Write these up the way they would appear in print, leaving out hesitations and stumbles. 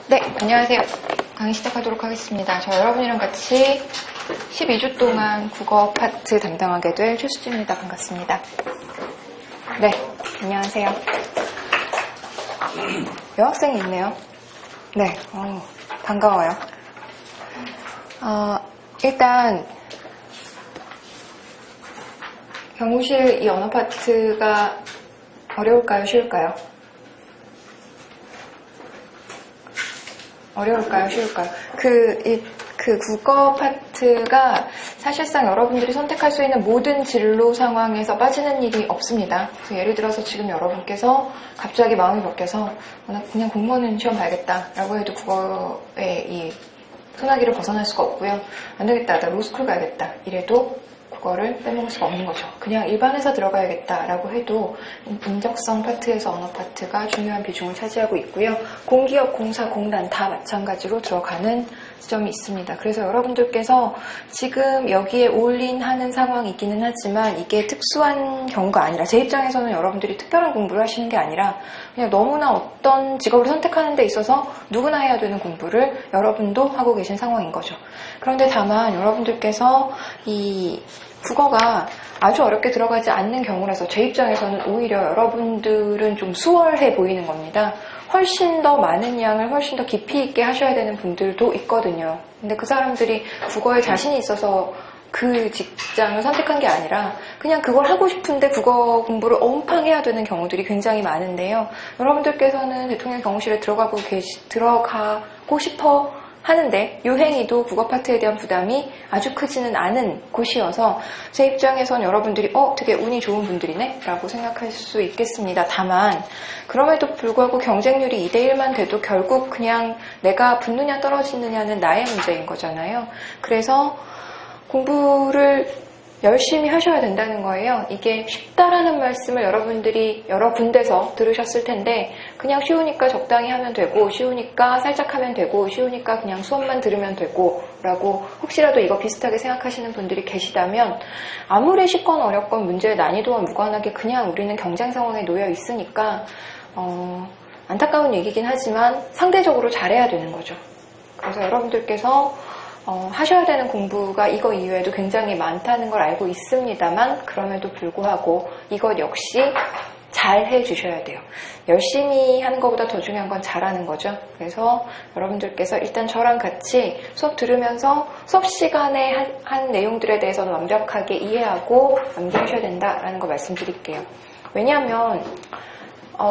네, 안녕하세요. 강의 시작하도록 하겠습니다. 저 여러분이랑 같이 12주 동안 국어 파트 담당하게 될 최수지입니다. 반갑습니다. 네, 안녕하세요. 여학생이 있네요. 네, 반가워요. 일단 경무실 이 언어 파트가 어려울까요? 쉬울까요? 어려울까요? 쉬울까요? 그 국어 파트가 사실상 여러분들이 선택할 수 있는 모든 진로 상황에서 빠지는 일이 없습니다. 예를 들어서 지금 여러분께서 갑자기 마음이 바뀌어서 나 그냥 공무원 시험 봐야겠다라고 해도 국어의 이 소나기를 벗어날 수가 없고요. 안 되겠다, 나 로스쿨 가야겠다 이래도 국어를 빼먹을 수가 없는 거죠. 그냥 일반 회사 들어가야겠다라고 해도 인적성 파트에서 언어 파트가 중요한 비중을 차지하고 있고요. 공기업, 공사, 공단 다 마찬가지로 들어가는 지점이 있습니다. 그래서 여러분들께서 지금 여기에 올인하는 상황이기는 하지만 이게 특수한 경우가 아니라 제 입장에서는 여러분들이 특별한 공부를 하시는 게 아니라 그냥 너무나 어떤 직업을 선택하는 데 있어서 누구나 해야 되는 공부를 여러분도 하고 계신 상황인 거죠. 그런데 다만 여러분들께서 이 국어가 아주 어렵게 들어가지 않는 경우라서 제 입장에서는 오히려 여러분들은 좀 수월해 보이는 겁니다. 훨씬 더 많은 양을 훨씬 더 깊이 있게 하셔야 되는 분들도 있거든요. 근데 그 사람들이 국어에 자신이 있어서 그 직장을 선택한 게 아니라 그냥 그걸 하고 싶은데 국어 공부를 엄청 해야 되는 경우들이 굉장히 많은데요. 여러분들께서는 대통령 경호실에 들어가고 싶어 하는데 유행이도 국어 파트에 대한 부담이 아주 크지는 않은 곳이어서 제 입장에선 여러분들이 되게 운이 좋은 분들이네 라고 생각할 수 있겠습니다. 다만 그럼에도 불구하고 경쟁률이 2대1만 돼도 결국 그냥 내가 붙느냐 떨어지느냐는 나의 문제인 거잖아요. 그래서 공부를 열심히 하셔야 된다는 거예요. 이게 쉽다라는 말씀을 여러분들이 여러 군데서 들으셨을 텐데 그냥 쉬우니까 적당히 하면 되고 쉬우니까 살짝 하면 되고 쉬우니까 그냥 수업만 들으면 되고 라고 혹시라도 이거 비슷하게 생각하시는 분들이 계시다면 아무리 쉽건 어렵건 문제의 난이도와 무관하게 그냥 우리는 경쟁 상황에 놓여 있으니까 안타까운 얘기긴 하지만 상대적으로 잘해야 되는 거죠. 그래서 여러분들께서 하셔야 되는 공부가 이거 이외에도 굉장히 많다는 걸 알고 있습니다만 그럼에도 불구하고 이것 역시 잘 해주셔야 돼요. 열심히 하는 것보다 더 중요한 건 잘하는 거죠. 그래서 여러분들께서 일단 저랑 같이 수업 들으면서 수업 시간에 한 내용들에 대해서는 완벽하게 이해하고 암기하셔야 된다라는 거 말씀드릴게요. 왜냐하면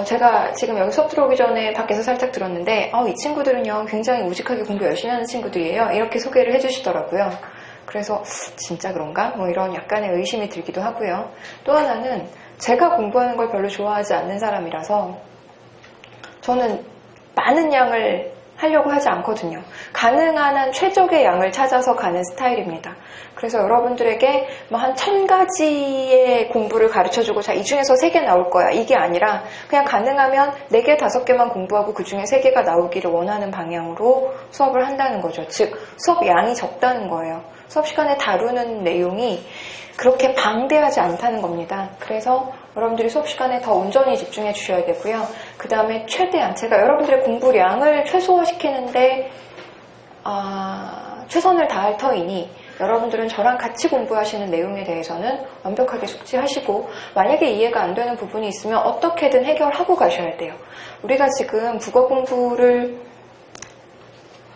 제가 지금 여기 수업 들어오기 전에 밖에서 살짝 들었는데 이 친구들은요 굉장히 우직하게 공부 열심히 하는 친구들이에요. 이렇게 소개를 해주시더라고요. 그래서 진짜 그런가? 이런 약간의 의심이 들기도 하고요. 또 하나는 제가 공부하는 걸 별로 좋아하지 않는 사람이라서 저는 많은 양을 하려고 하지 않거든요. 가능한 한 최적의 양을 찾아서 가는 스타일입니다. 그래서 여러분들에게 한 1000가지의 공부를 가르쳐주고 자, 이 중에서 3개 나올 거야. 이게 아니라 그냥 가능하면 4개, 5개만 공부하고 그 중에 3개가 나오기를 원하는 방향으로 수업을 한다는 거죠. 즉, 수업 양이 적다는 거예요. 수업 시간에 다루는 내용이 그렇게 방대하지 않다는 겁니다. 그래서 여러분들이 수업 시간에 더 온전히 집중해 주셔야 되고요. 그 다음에 최대한 제가 여러분들의 공부량을 최소화시키는데 최선을 다할 터이니 여러분들은 저랑 같이 공부하시는 내용에 대해서는 완벽하게 숙지하시고 만약에 이해가 안 되는 부분이 있으면 어떻게든 해결하고 가셔야 돼요. 우리가 지금 국어 공부를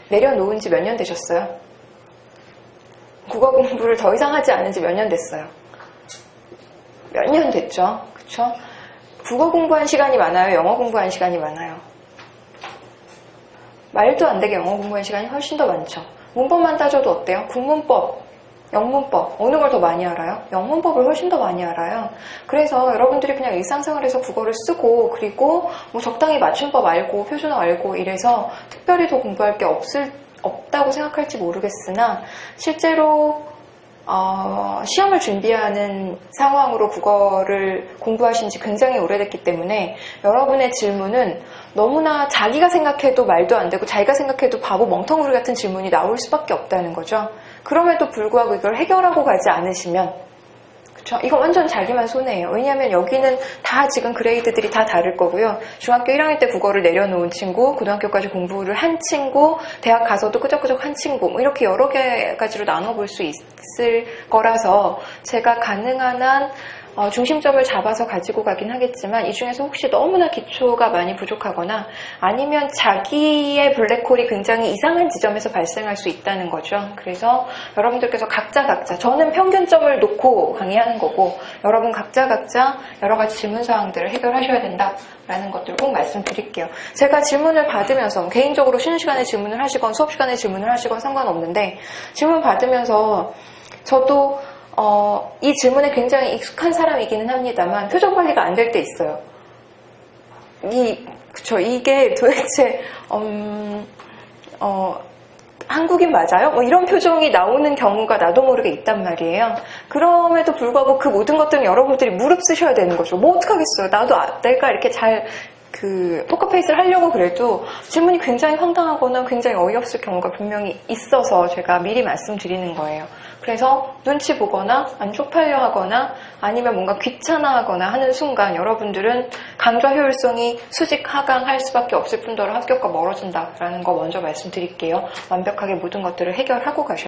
내려놓은 지 몇 년 되셨어요? 국어 공부를 더 이상 하지 않은 지 몇 년 됐어요? 몇 년 됐죠? 그쵸? 국어 공부한 시간이 많아요? 영어 공부한 시간이 많아요? 말도 안 되게 영어 공부한 시간이 훨씬 더 많죠. 문법만 따져도 어때요? 국문법, 영문법 어느 걸 더 많이 알아요? 영문법을 훨씬 더 많이 알아요. 그래서 여러분들이 그냥 일상생활에서 국어를 쓰고 그리고 적당히 맞춤법 알고 표준어 알고 이래서 특별히 더 공부할 게 없다고 생각할지 모르겠으나 실제로 시험을 준비하는 상황으로 국어를 공부하신 지 굉장히 오래됐기 때문에 여러분의 질문은 너무나 자기가 생각해도 말도 안 되고 자기가 생각해도 바보 멍텅구리 같은 질문이 나올 수밖에 없다는 거죠. 그럼에도 불구하고 이걸 해결하고 가지 않으시면 그쵸? 이거 완전 자기만 손해예요. 왜냐하면 여기는 다 지금 그레이드들이 다 다를 거고요. 중학교 1학년 때 국어를 내려놓은 친구, 고등학교까지 공부를 한 친구, 대학 가서도 끄적끄적 한 친구, 뭐 이렇게 여러 가지로 나눠볼 수 있을 거라서 제가 가능한 한 중심점을 잡아서 가지고 가긴 하겠지만 이 중에서 혹시 너무나 기초가 많이 부족하거나 아니면 자기의 블랙홀이 굉장히 이상한 지점에서 발생할 수 있다는 거죠. 그래서 여러분들께서 각자 저는 평균점을 놓고 강의하는 거고 여러분 각자 여러 가지 질문사항들을 해결하셔야 된다라는 것들 꼭 말씀드릴게요. 제가 질문을 받으면서 개인적으로 쉬는 시간에 질문을 하시건 수업 시간에 질문을 하시건 상관없는데 질문 받으면서 저도 이 질문에 굉장히 익숙한 사람이기는 합니다만 표정 관리가 안 될 때 있어요. 이게 도대체 한국인 맞아요? 뭐 이런 표정이 나오는 경우가 나도 모르게 있단 말이에요. 그럼에도 불구하고 그 모든 것들은 여러분들이 무릎 쓰셔야 되는 거죠. 뭐 어떡하겠어요. 내가 이렇게 잘 포커페이스를 하려고 그래도 질문이 굉장히 황당하거나 굉장히 어이없을 경우가 분명히 있어서 제가 미리 말씀드리는 거예요. 그래서 눈치 보거나 안 쪽팔려 하거나 아니면 뭔가 귀찮아하거나 하는 순간 여러분들은 강좌 효율성이 수직 하강할 수밖에 없을 뿐더러 합격과 멀어진다라는 거 먼저 말씀드릴게요. 완벽하게 모든 것들을 해결하고 가셔야 돼요.